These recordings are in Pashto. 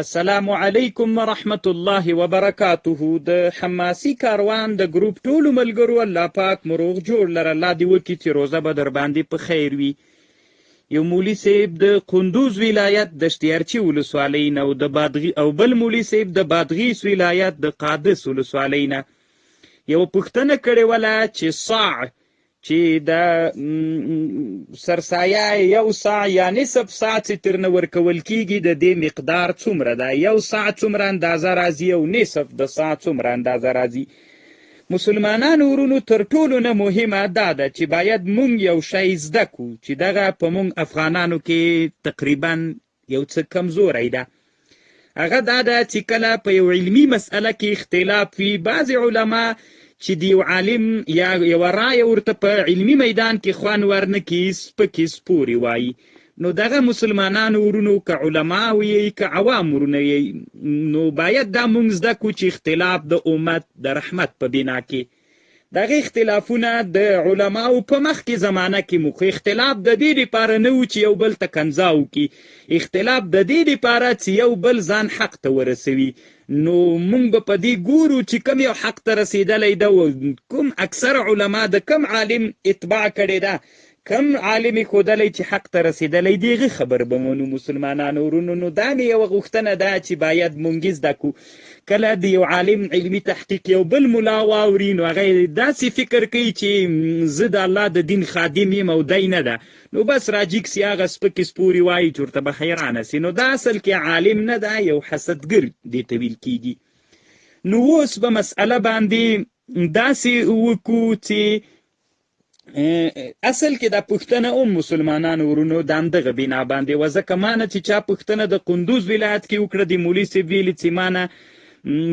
السلام علیکم ورحمت الله وبرکاته. د حماسي کاروان د ګروپ ټولو ملګرو الله پاک مروغ جوړ لره. الله دې وکړي چې روزه به در باندې په خیر وي. یو مولي صاحب د قندوز ولایت د اشتیارچي ولسوالۍ نه او بل مولي صاحب د بادغیس ولایت د قادس ولسوالۍ نه یو پوښتنه کړې وله چې صاع چې د سرسایه یو صاع یا نصف صاع چې ترنه ورکول کیږي د دې مقدار څومره ده؟ یو صاع څومره اندازه راځي او نصف د صاع څومره اندازه راځي؟ مسلمانانو ورونو تر ټولو نه مهمه دا ده چې باید مونږ یو شی زده کړو چې دغه په مونږ افغانانو کې تقریبا یو څه کمزوری ده. هغه دا ده چې کله په یو علمي مسئله کې اختلاف وي، بعضې علما چې د یو عالم یا یوه رایه ورته په علمي میدان کې خوند ورنکړي سپکې سپورې وایي، نو دغه مسلمانانو ورونو که علما وي که عوام ورونه وي نو باید دا مونږ زده کړو چې اختلاف د امت د رحمت په بنا کې دغه اختلافونه د علماو په مخکې زمانه کې مو خو اختلاف د دې لپاره نه و چې یو بل ته کنځا وکړي، اختلاف د دې لپاره چې یو بل ځان حق ته ورسوي. نو مونږ به په دې ګورو چې کوم یو حق ته رسېدلی ده او کوم اکثر علما د کوم عالم اتباع کړې ده، کم عالم یې ښودلی چې حق ته رسېدلی د هغه خبر به منو. مسلمانانو ورونو نو دا مې یوه غوښتنه ده چې باید مونږ زده کړو. کله د یو عالم علمي تحقیق یو بل ملا واوري نو هغه داسې فکر کوي چې زه د الله د دین خادم یم او دی نه ده، نو بس راجیک سي هغه سپکې سپورې وایي چې ورته به حیرانه سي. نو دا اصل کې عالم نه ده، یو حسدګر دې ته ویل کیږي. نو اوس به مسئله باندې داسې وکړو چې اصل کې دا پوښتنه مسلمانانو ورونو د همدغه بنا باندې وه، ځکه ما نه چې چا پوښتنه د قندوز ولایت کې وکړه، د مولي صاحب ویلي چې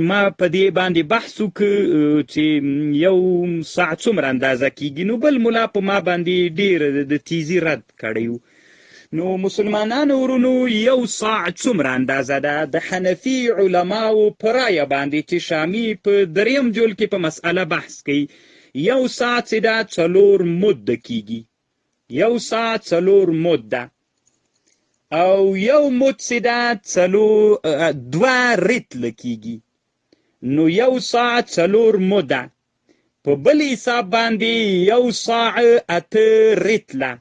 ما په دې باندې بحث وکړ چې یو صاع څومره اندازه کیږي، نو بل ملا په ما باندې ډېر د تیزي رد کړی و. نو مسلمانانو ورونو یو صاع څومره اندازه ده؟ د حنفي علماو په رایه باندې چې شامي په دریم جول کې په مسئله بحث کوي، یو صاع چې ده 4 مد کیږي. یو صاع 4 مد ده او یو مد چې ده 2 رتله کیږي. نو یو صاع 4 مده، په بل حساب باندې یو صاع 8 رتله.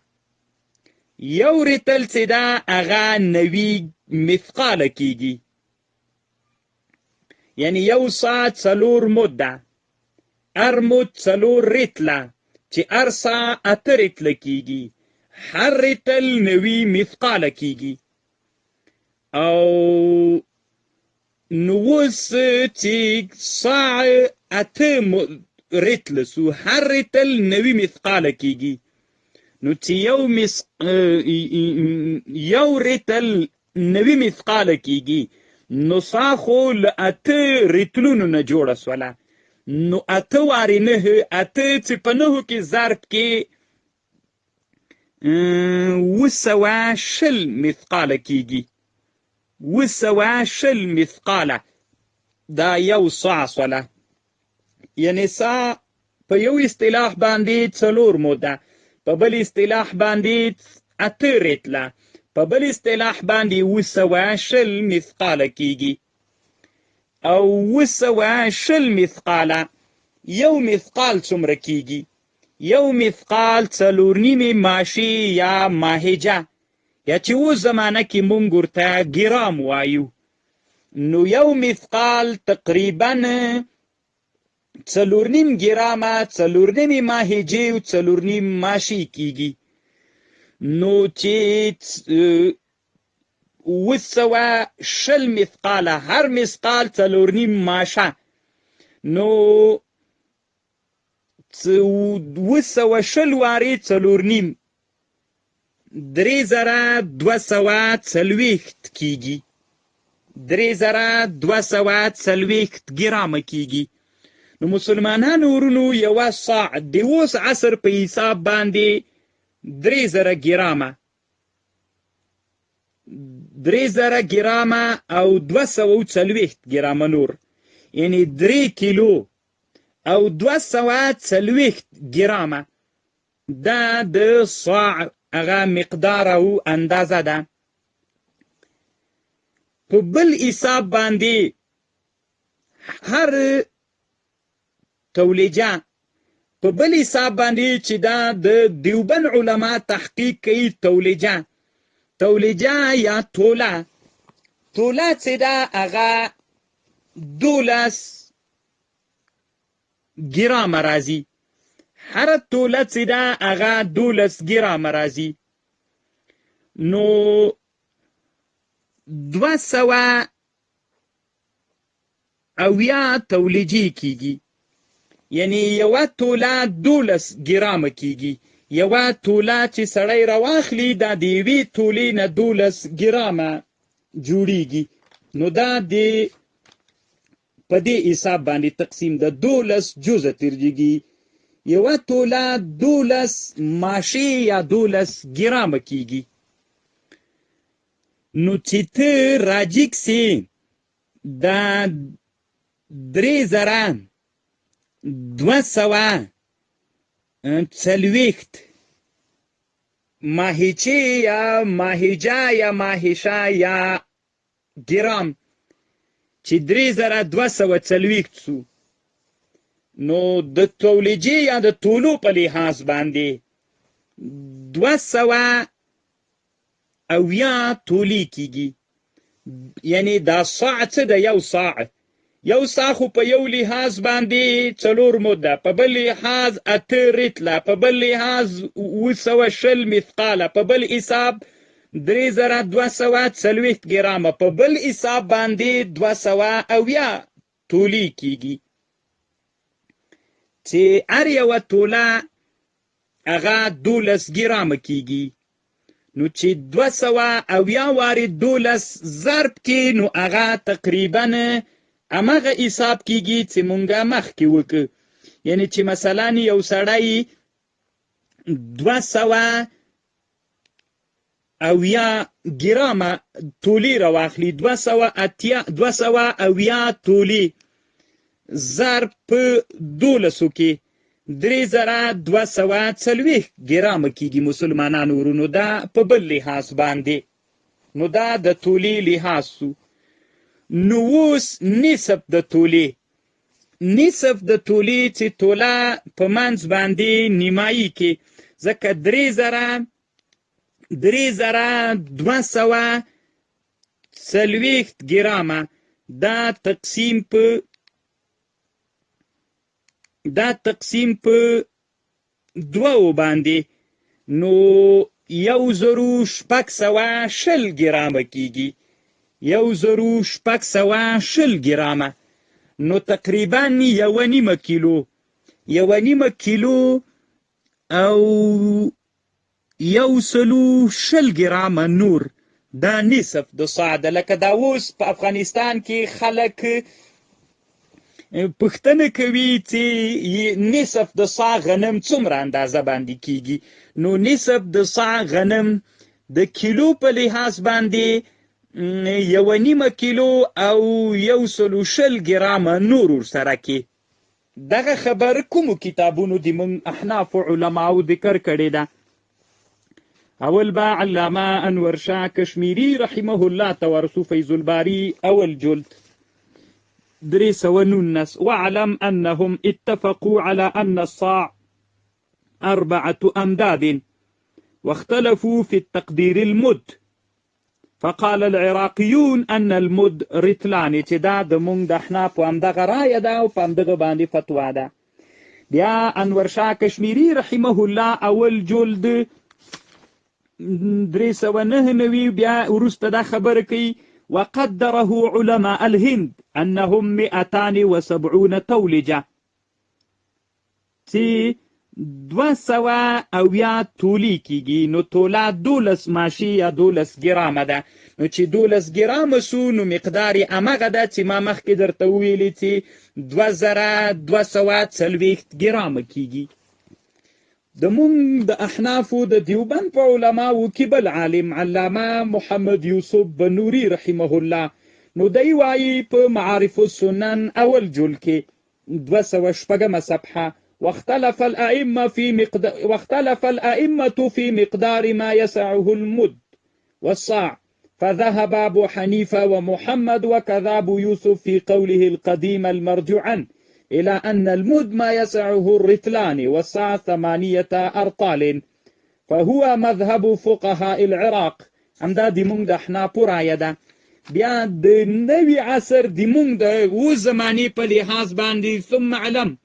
یو رتل چې ده هغه 90 مثقاله کیږي، یعنی یو صاع 4 مده، هر مد 4 رتله چې هر صاع 8 رتله کیږي، هر رتل 90 مثقاله کیږي. او نو اوس چې صاع 8 رتله سو، هر رتل 90 مثقاله کیږي، نو چې یو رتل 90 مثقاله کیږي نو صاع خو له 8 رتلونو نه جوړه سوله. نو 8 وارې 9، 8 چې په 9 کې ضرب کې 220 مثقاله کیږي. 220 مثقاله دا یو صاع سوله. یعنی صاع په یو اصطلاح باندې 4 مده، په بل اصطلاح باندې 8 رتله، په بل اصطلاح باندې 220 مثقاله کیږي. او 220 مثقاله، یو مثقال څومره کیږي؟ یو مثقال 4.5 ماشي یا ماهجه، یا چې اوس زمانه کې مونږ ورته ګرام وایو. نو یو مثقال تقریبا 4.5 ګرامه، 4.5 ماهجې او 4.5 ماشي کیږي. نو چې 220 مثقاله، هر مثقال 4.5 ماشه، نو 220 وارې 4.5 3240 کیږي. 3240 ګرامه کیږي. نو مسلمانانو ورونو یوه صاع د اوس عصر په حساب باندې 3000 ګرامه، 3000 ګرامه او 240 ګرامه نور، یعنی 3 کیلو او 240 ګرامه دا د صاع هغه مقدار او اندازه ده. په بل حساب باندې هر تولیجه په بل حساب باندې چې دا د دیوبند علما تحقیق کوي تولیجه یا توله چې دا هغه 12 ګرامه راځي. هر توله چې دا هغه 12 ګرامه راځي. نو 200 تولیجې کیږي، یعنی یوه توله 12 ګرامه کیږي. یوه توله چې سړی راواخلي دا د یوې تولې نه 12 ګرامه جوړیږي. نو دا په دې حساب باندې تقسیم د 12 جزء ترجیږي. یوه توله 12 ماشې یا 12 ګرامه کیږي. نو چې ته راجیک سي دا 3240 ماهیچه یا ماهیجه یا ماهیشه یا ګرام چې 3240 سو، نو د تولیجې یا د تولو په لحاظ باندې 200 تولی کیږي. یعنی دا صاع څه ده؟ یو صاع خو په یو لحاظ باندې 4 مده، په بل لحاظ 8 رتله، په بل لحاظ 220 مثقاله، په بل حساب 3240 ګرامه، په بل حساب باندې 200 تولی کیږي چې هر یوه توله هغه 12 ګرامه کیږي. نو چې 200 وارې 12 ضرب کې، نو هغه تقریبا همغه حساب کیږي چې مونږه مخکې وکړو. یعنی چې مثلا یو سړی 200 ګرامه تولی راواخلي، 200 تولی ضرب په 12 کې 3240 ګرامه کیږي مسلمانانو ورونو. دا په بل لحاظ باندې، نو دا د تولی لحاظ سو. نو اوس نصف د تولی چې توله په منځ باندې نیمایي کې، ځکه 3240 ګرامه دا تقسیم په دوو باندې، نو 1620 ګرامه کیږي. 1620 ګرامه، نو تقریبا 1.5 کیلو او 120 ګرامه نور. دا نصف د صاع ده. لکه دا اوس په افغانستان کې خلک پوښتنه کوي چې نصف د صاع غنم څومره اندازه باندې کیږي. نو نصف د صاع غنم د کیلو په لحاظ باندې 1.5 کیلو او 120 ګرامه نور ورسره کې. دغه خبر کومو کتابونو د موږ احناف علماو ذکر کړې ده؟ اول با علامه انور شاه کشمیری رحمه الله تورثو فیض الباری اول جلد 319. واعلم انهم اتفقوا على ان الصاع 4 أمداد واختلفوا في التقدير المد، فقال العراقيون ان المد رتلان. چې دا د مونږ د احناف په همدغه رایه ده او په همدغه باندې فتوا ده. بیا انور شاه کشمیری رحمه الله اول جلد 399 بیا وروسته دا خبره کوي وقدره علماء الهند انهم 270 تولجه، چې 200 تولی کیږي. نو توله 12 ماشي یا 12 ګرامه ده. نو چې 12 ګرامه سو، نو مقدار یې همغه ده چې ما مخکې درته وویلې چې 2240 ګرامه کیږي. د مونږ د احنافو د دیوبند په علماو کې بل عالم علامه محمد یوسف بنوري رحمه الله، نو دی وایي په معارف السنن اول جلد کې 206 صفحه واختلف الأئمة في مقدار ما يسعه المد والصاع، فذهب أبو حنيفة ومحمد وكذا أبو يوسف في قوله القديم المرجوع عنه إلى أن المد ما يسعه الرتلان والساعة 8 أرطال، فهو مذهب فقهاء العراق. همدا د مونږ د احنافو رایه ده. بیا د نوي عصر د مونږ د اوس زمانې په لحاظ باندې ثم علم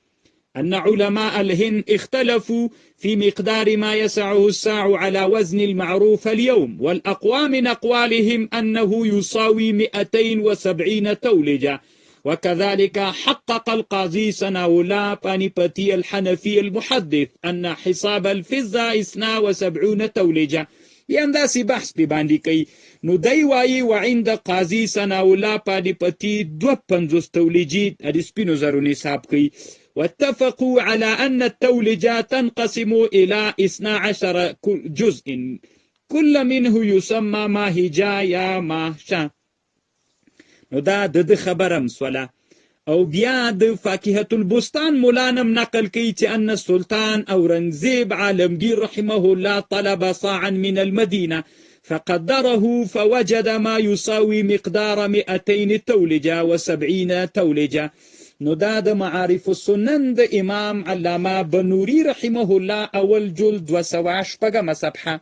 أن علماء الهند اختلفوا في مقدار ما يسعه الساع على وزن المعروف اليوم، والأقوى من أقوالهم أنه يساوي 270 تولجة. وكذلك حقق القاضي سناولا بانيبتي الحنفي المحدث أن حساب الفضة 72 تولجة. يعني داسې بحث پې باندې کوي. نو دی وایي وعند قاضي سناولا پانیپتي 52 تولجي د سپینو زرو نصاب کوي. واتفقوا على أن التولجة تنقسم إلى 12 جزء كل منه يسمى ماهجة يا ماهشة. نو دا د خبرم سوله. او بیا د فاکهة البستان مولانم نقل کوي چې أن السلطان أورنگزيب عالمگیر رحمه الله طلب صاعا من المدينة فقدره فوجد ما يساوي مقدار 200 تولجة و70 تولجة. نو دا د معارف السنن د امام علامه بنوري رحمه الله اول جلد 208 صفحه.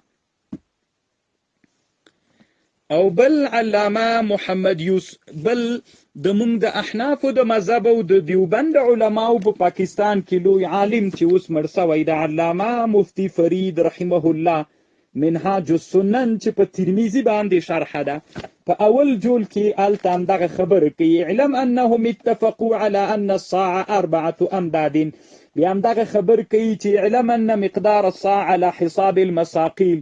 او بل علامه محمد یوسف بل د مونږ د احناف د مذهب او د دیوبند علماو په پاکستان کې لوی عالم چې اوس مړ سوی د علامه مفتی فرید رحمه الله منهاج السنن چې په ترمذی باندې شرح ده، په اول جول کې التام دغه خبره کوي علم انهم اتفقوا على ان الصاع 4 امداد. بیا هم دغه خبر کوي چې علم ان مقدار الصاع على حساب المساقيل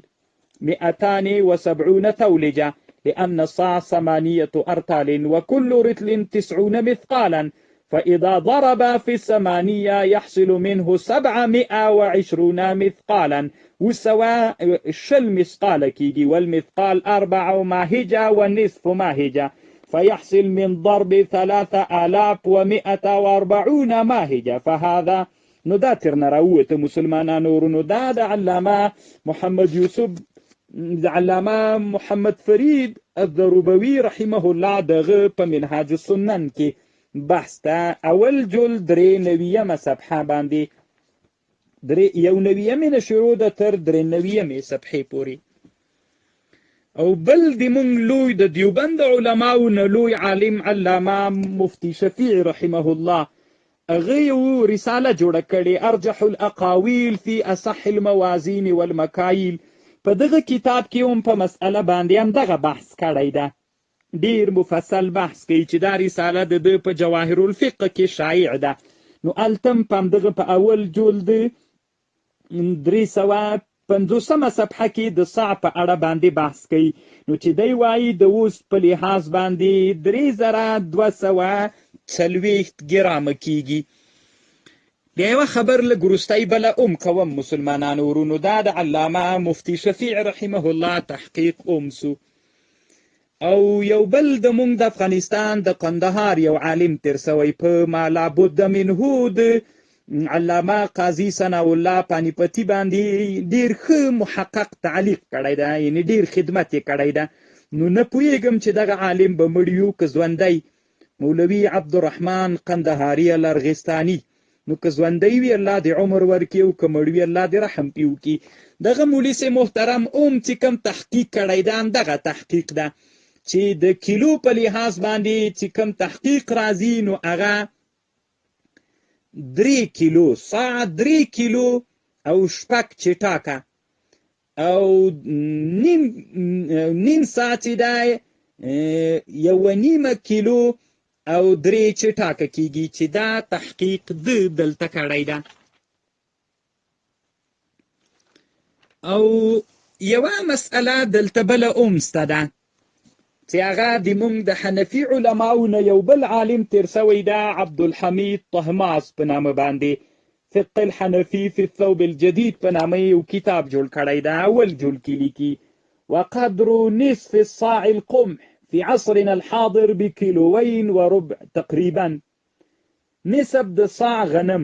270 تولجة لأن الصاع 8 أرطال وكل رتل 90 مثقالا، فإذا ضرب في 8 يحصل منه 720 مثقالا وسواء الشل مثقال كيجي، والمثقال 4 ماهجة والنصف ماهجة، فيحصل من ضرب 3140 ماهجة. فهذا نداتر نراوت مسلمان نور نداد علامة محمد يوسف علامه محمد فرید الضربوي رحمه الله دغه په منهاج السنن کې بحث ته اول جلد 93 صفحه باندې 91 شروع ده تر 93 صفحې پورې. او بل د مونږ لوی د دیوبند علماو نه لوی عالم علامه مفتی شفیع رحمه الله هغه یو رساله جوړه کړې ارجح الاقاویل فی اصح الموازین والمکایل. په دغه کتاب کې هم په مسأله باندې هم دغه بحث کړی ده، ډیر مفصل بحث کوي چې دا رساله د ده په جواهر الفقه کې شایع ده. نو التم په همدغه په اول جلد 350 صفحه کې د صاع په اړه باندې بحث کوي. نو چې دی وایي د اوس په لحاظ باندې 3240 ګرامه کیږي. بیا یوه خبر لږ وروستی بله کوم مسلمانانو ورونو، دا د علامه مفتی شفیع رحمه الله تحقیق سو. او یو بل د مونږ د افغانستان د قندهار یو عالم تیر سوی په ما لابد منه د علامه قاضي ثناءالله پانیپتي باندې ډیر ښه محقق تعلیق کړی ده، یعنی ډیر خدمت یې کړی ده. نو نه پوهېږم چې دغه عالم به مړ یو که ژوندی، مولوي عبدالرحمن قندهاري الارغستاني. نو که ژوندی وي الله د عمر ورکړي او که مړ وي الله د رحم پې وکړي. دغه مولوي صاحب محترم چې کوم تحقیق کړی ده همدغه تحقیق ده چې د کیلو په لحاظ باندې چې کوم تحقیق راځي نو هغه 3 کیلو صاع 3 کیلو او شپږ چټاکه او نیم ساعت دی 1.5 کیلو او 3 چټاکه کیږي چې دا تحقیق دلته کړی ده. او یوه مسئله دلته بله سته ده چې هغه د مونږ د حنفي علماو نه یو بل عالم تیر سوی ده عبدالحمید طهماس په نامه باندې فقه الحنفي في الثوب الجديد په نامه یو کتاب جوړ کړی ده. اول جوړ کې لیکي وقدر نصف الصاع القمح في عصرنا الحاضر بكيلوين وربع تقريبا. نسب د صاع غنم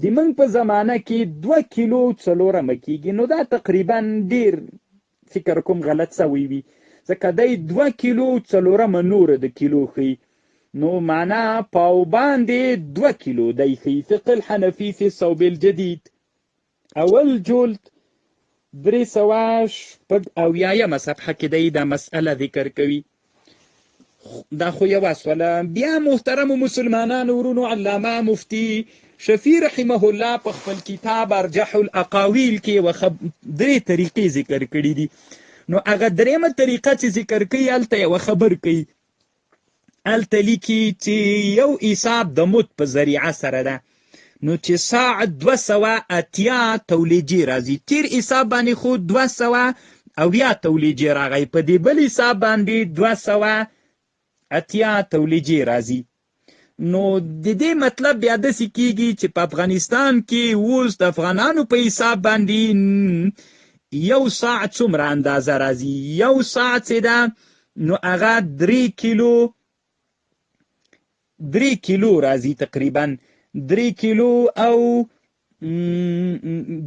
د من په زمانه کې 2 کیلو څلورمه کیږي. نو دا تقریبا ډیر فکر کوم غلط سوی وي. ځکه دی 2 کیلو څلورمه نوره د کیلو ښیي، نو معنا پاو باندې 2 کیلو دی ښیي. فقه الحنفي في الصوب الجديد اول جلد 380 صفحه کې دی دا مسئله ذکر کوي. دا خو یوه سوله. بیا محترمو مسلمانانو ورونو، علامه مفتی شفیع رحمه الله په خپل کتاب ارجح الاقاویل کې 3 طریقې ذکر کړي دي. نو هغه دریمه طریقه چې ذکر کوي هلته یوه خبر کوي، هلته لیکي چې یو حساب د مت په ذریعه سره ده، نو چې ساعت 280 تولیجې راځي. تیر حساب باندې خو 280 تولیجې راغی، په دې بل حساب باندې 280 تولیجې راځي. نو د دې مطلب بیا داسې کېږي چې په افغانستان کې اوس د افغانانو په حساب باندې یو ساعت څومره اندازه راځي؟ یو ساعت چې ده نو هغه 3 کیلو راځي تقریبا 3 کیلو، او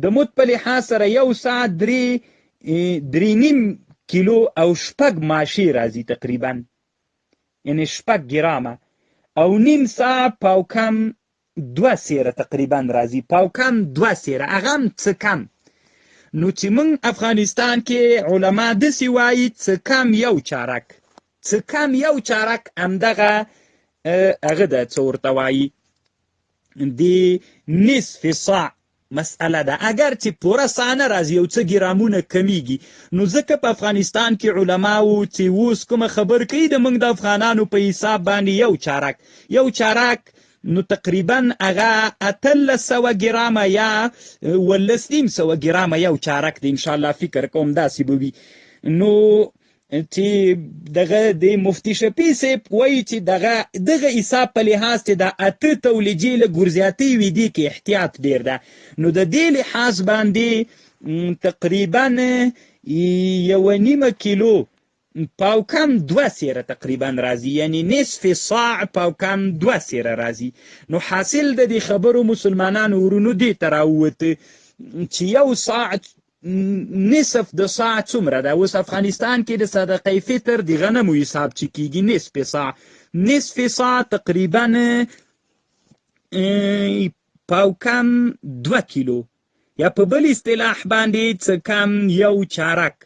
د مت په لحاظ سره یو ساعت 3.5 کیلو او 6 ماشي راځي تقریبا، یعنی 6 ګرامه، او نیم ساعت پاو کم 2 سیره تقریبا راځي، پاو کم 2 سیره، هغه هم څه کم. نو چې موږ افغانستان کې علما داسې وایي څه کم یو چارک همدغه هغه ده څه ورته وایي د نصف صاع مسئله ده. اگر چې پوره ساع نه راځي یو څه ګرامونه کمیږي، نو ځکه په افغانستان کې علماو چې اوس کومه خبر کوي د موږ د افغانانو په حساب باندې یو چارک نو تقریبا هغه 1800 ګرامه یا 1800 ګرامه یو چارک دی. انشاءالله فکر کوم داسې به وي. نو چې دغه د مفتی شفیع صاحب وایي چې دغه حساب په لحاظ چې د 8 تولیجې له ګرزیاتۍ وي دې کې احتیاط ډېر ده. نو د دې لحاظ باندې تقریبا 1.5 کیلو پاو کم 2 سیره تقریبا راځي، یعنی نصف صاع پاو کم 2 سیره راځي. نو حاصل د دې خبرو مسلمانانو ورونو دې ته راووته چې یو ساعت نصف د ساعت څومره ده؟ اوس افغانستان کې د صدقه فطر د غنمو حساب چې کېږي نصف ساعت تقریبا پاو کم 2 کیلو، یا په بل اصطلاح باندې څه کم یو چارک.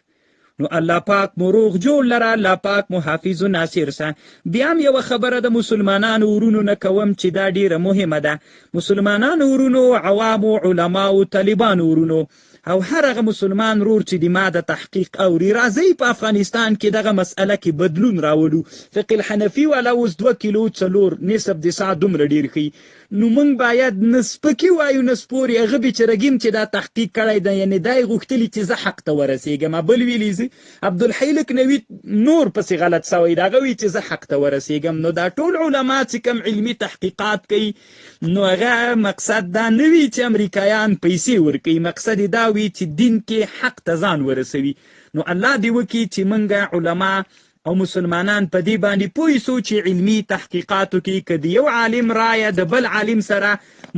نو الله پاک مو روغ جوړ لره، الله پاک مو حافظ و ناصر سه. بیا هم یوه خبره د مسلمانانو ورونو نه کوم چې دا ډیره مهمه ده. مسلمانانو ورونو، عوامو، علماو، طالبانو ورونو، او هر هغه مسلمان رور چې د ما د تحقیق اوري، راځئ په افغانستان کې دغه مسئله کې بدلون راولو. فقه الحنفي والا اوس 2 کیلو 4 نصف د ساعت دومره ډېر ښیي. نو موږ باید نه سپکي وایو نه سپورې. هغه بیچارګیم چې دا تحقیق کړی دی، یعنې دا یې غوښتلي چې زه حق ته ورسېږم. بل ویلي زه عبدالحی لکنوي نور پسې غلط سوی دی، هغه وایي چې زه حق ته ورسېږم. نو دا ټول علما چې کوم علمي تحقیقات کوي، نو هغه مقصد دا نه وي چې امریکایان پیسې ورکوي، مقصد دا وي چې دین کې حق ته ځان ورسوي. نو الله دې وکړي چې موږ علما او مسلمانان په دې باندې پوه سو چې علمي تحقیقاتو کې که د یو عالم رایه د بل عالم سره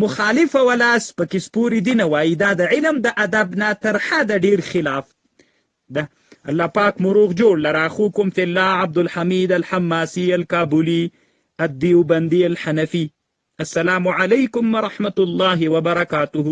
مخالفه ولاس پکې سپورې دي نه وایي، دا د علم د ادب نه تر حده ډېر خلاف ده. الله پاک مو روغ جوړ لره. اخوکم فی الله عبدالحمید الحماسی الکابلی الدیوبندی الحنفی. السلام علیکم ورحمة الله وبرکاته.